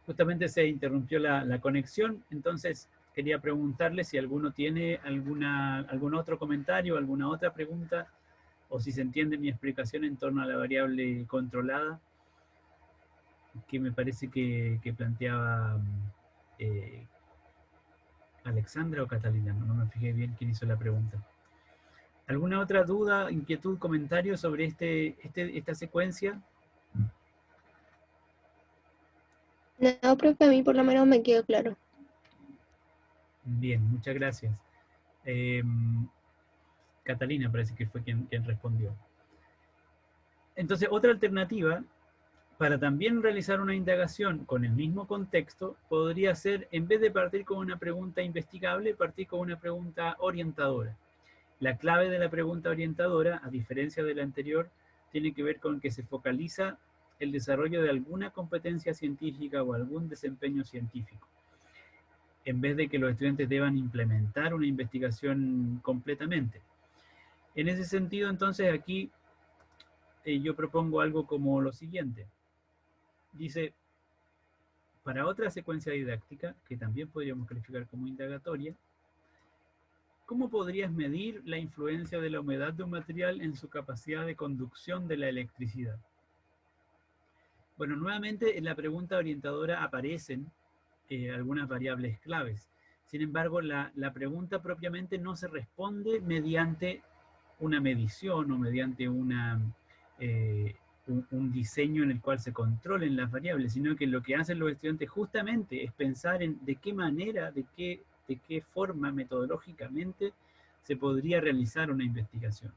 Justamente se interrumpió la conexión, entonces quería preguntarle si alguno tiene algún otro comentario, alguna otra pregunta, o si se entiende mi explicación en torno a la variable controlada, que me parece que planteaba Alexandra o Catalina, no me fijé bien quién hizo la pregunta. ¿Alguna otra duda, inquietud, comentario sobre esta secuencia? No, profe, a mí por lo menos me quedó claro. Bien, muchas gracias. Catalina parece que fue quien respondió. Entonces, otra alternativa para también realizar una indagación con el mismo contexto podría ser, en vez de partir con una pregunta investigable, partir con una pregunta orientadora. La clave de la pregunta orientadora, a diferencia de la anterior, tiene que ver con que se focaliza el desarrollo de alguna competencia científica o algún desempeño científico, en vez de que los estudiantes deban implementar una investigación completamente. En ese sentido, entonces, aquí yo propongo algo como lo siguiente. Dice, para otra secuencia didáctica, que también podríamos calificar como indagatoria, ¿cómo podrías medir la influencia de la humedad de un material en su capacidad de conducción de la electricidad? Bueno, nuevamente en la pregunta orientadora aparecen algunas variables claves. Sin embargo, la pregunta propiamente no se responde mediante una medición o mediante un diseño en el cual se controlen las variables, sino que lo que hacen los estudiantes justamente es pensar en de qué manera, de qué forma metodológicamente se podría realizar una investigación.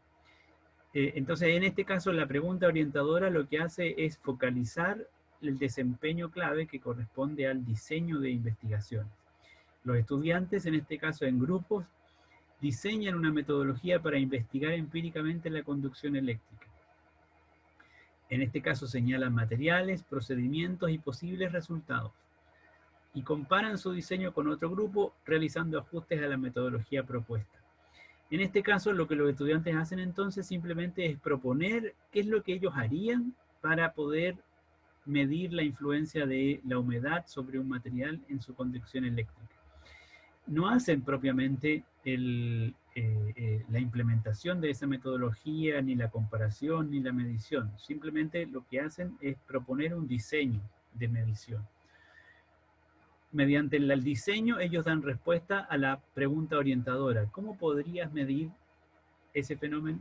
Entonces, en este caso, la pregunta orientadora lo que hace es focalizar el desempeño clave que corresponde al diseño de investigaciones. Los estudiantes, en este caso en grupos, diseñan una metodología para investigar empíricamente la conducción eléctrica. En este caso señalan materiales, procedimientos y posibles resultados. Y comparan su diseño con otro grupo realizando ajustes a la metodología propuesta. En este caso, lo que los estudiantes hacen entonces simplemente es proponer qué es lo que ellos harían para poder medir la influencia de la humedad sobre un material en su conducción eléctrica. No hacen propiamente la implementación de esa metodología, ni la comparación, ni la medición. Simplemente lo que hacen es proponer un diseño de medición. Mediante el diseño, ellos dan respuesta a la pregunta orientadora. ¿Cómo podrías medir ese fenómeno?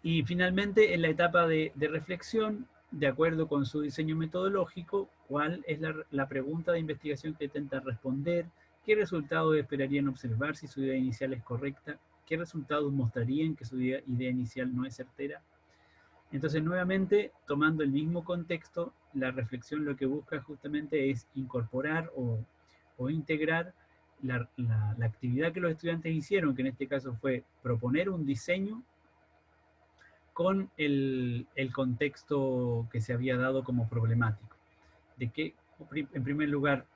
Y finalmente, en la etapa de reflexión, de acuerdo con su diseño metodológico, ¿cuál es la pregunta de investigación que intenta responder? ¿Qué resultados esperarían observar si su idea inicial es correcta? ¿Qué resultados mostrarían que su idea inicial no es certera? Entonces, nuevamente, tomando el mismo contexto, la reflexión lo que busca justamente es incorporar o integrar la actividad que los estudiantes hicieron, que en este caso fue proponer un diseño con el contexto que se había dado como problemático. De que, en primer lugar,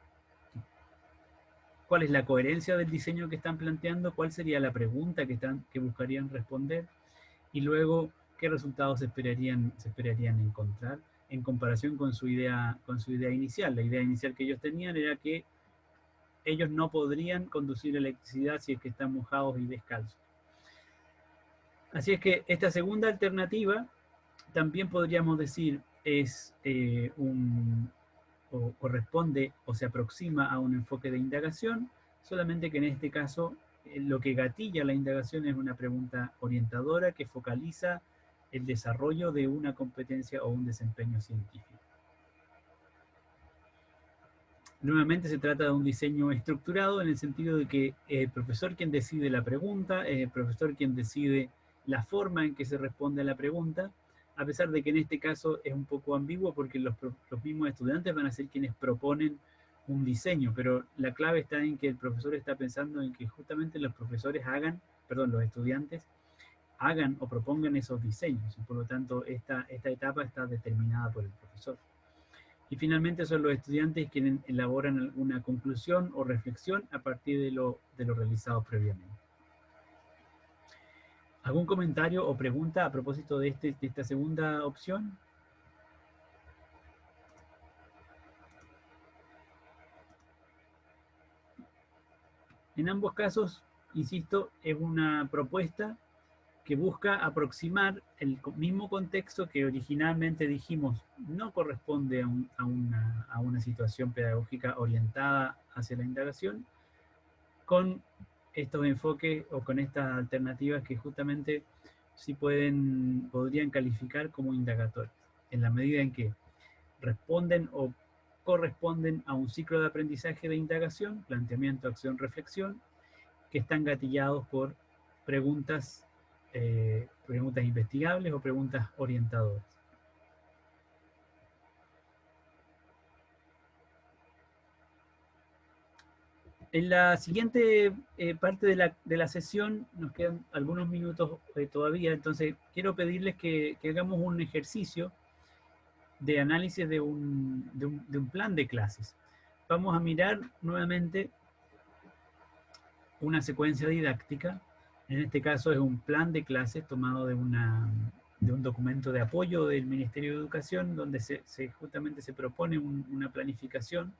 cuál es la coherencia del diseño que están planteando, cuál sería la pregunta que buscarían responder, y luego qué resultados se esperarían encontrar en comparación con su idea inicial. La idea inicial que ellos tenían era que ellos no podrían conducir electricidad si es que están mojados y descalzos. Así es que esta segunda alternativa también podríamos decir es o corresponde o se aproxima a un enfoque de indagación, solamente que en este caso lo que gatilla la indagación es una pregunta orientadora que focaliza el desarrollo de una competencia o un desempeño científico. Nuevamente se trata de un diseño estructurado en el sentido de que es el profesor quien decide la pregunta, es el profesor quien decide la forma en que se responde a la pregunta, a pesar de que en este caso es un poco ambiguo porque los mismos estudiantes van a ser quienes proponen un diseño, pero la clave está en que el profesor está pensando en que justamente los los estudiantes hagan o propongan esos diseños, y por lo tanto esta etapa está determinada por el profesor. Y finalmente son los estudiantes quienes elaboran una conclusión o reflexión a partir de lo realizado previamente. ¿Algún comentario o pregunta a propósito de esta segunda opción? En ambos casos, insisto, es una propuesta que busca aproximar el mismo contexto que originalmente dijimos no corresponde a una situación pedagógica orientada hacia la indagación, con estos enfoques o con estas alternativas que justamente sí podrían calificar como indagatorias, en la medida en que responden o corresponden a un ciclo de aprendizaje de indagación, planteamiento, acción, reflexión, que están gatillados por preguntas, preguntas investigables o preguntas orientadoras. En la siguiente parte de la sesión, nos quedan algunos minutos todavía, entonces quiero pedirles que hagamos un ejercicio de análisis de un plan de clases. Vamos a mirar nuevamente una secuencia didáctica. En este caso es un plan de clases tomado de un documento de apoyo del Ministerio de Educación, donde justamente se propone una planificación.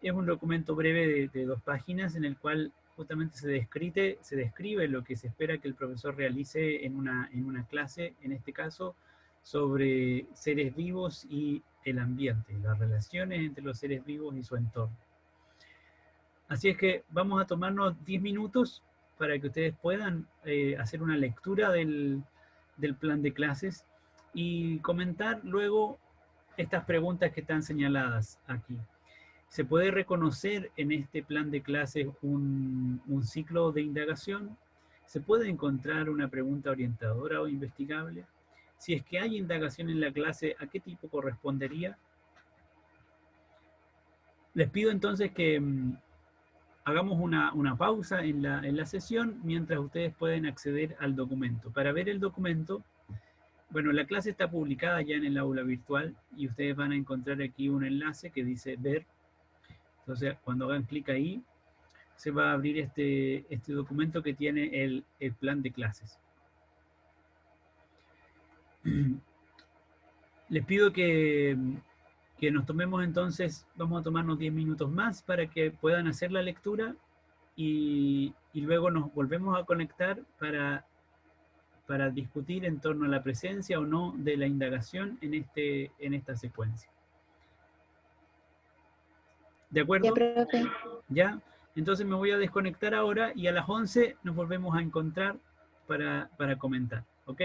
Es un documento breve de 2 páginas en el cual justamente se describe lo que se espera que el profesor realice en una clase, en este caso, sobre seres vivos y el ambiente, las relaciones entre los seres vivos y su entorno. Así es que vamos a tomarnos 10 minutos para que ustedes puedan hacer una lectura del plan de clases y comentar luego estas preguntas que están señaladas aquí. ¿Se puede reconocer en este plan de clases un ciclo de indagación? ¿Se puede encontrar una pregunta orientadora o investigable? Si es que hay indagación en la clase, ¿a qué tipo correspondería? Les pido entonces que hagamos una pausa en la sesión mientras ustedes pueden acceder al documento. Para ver el documento, bueno, la clase está publicada ya en el aula virtual y ustedes van a encontrar aquí un enlace que dice ver. Entonces, cuando hagan clic ahí, se va a abrir este documento que tiene el plan de clases. Les pido que nos tomemos entonces, vamos a tomarnos 10 minutos más para que puedan hacer la lectura y luego nos volvemos a conectar para discutir en torno a la presencia o no de la indagación en esta secuencia. ¿De acuerdo? Ya, profe. ¿Ya? Entonces me voy a desconectar ahora y a las 11 nos volvemos a encontrar para comentar. ¿Ok?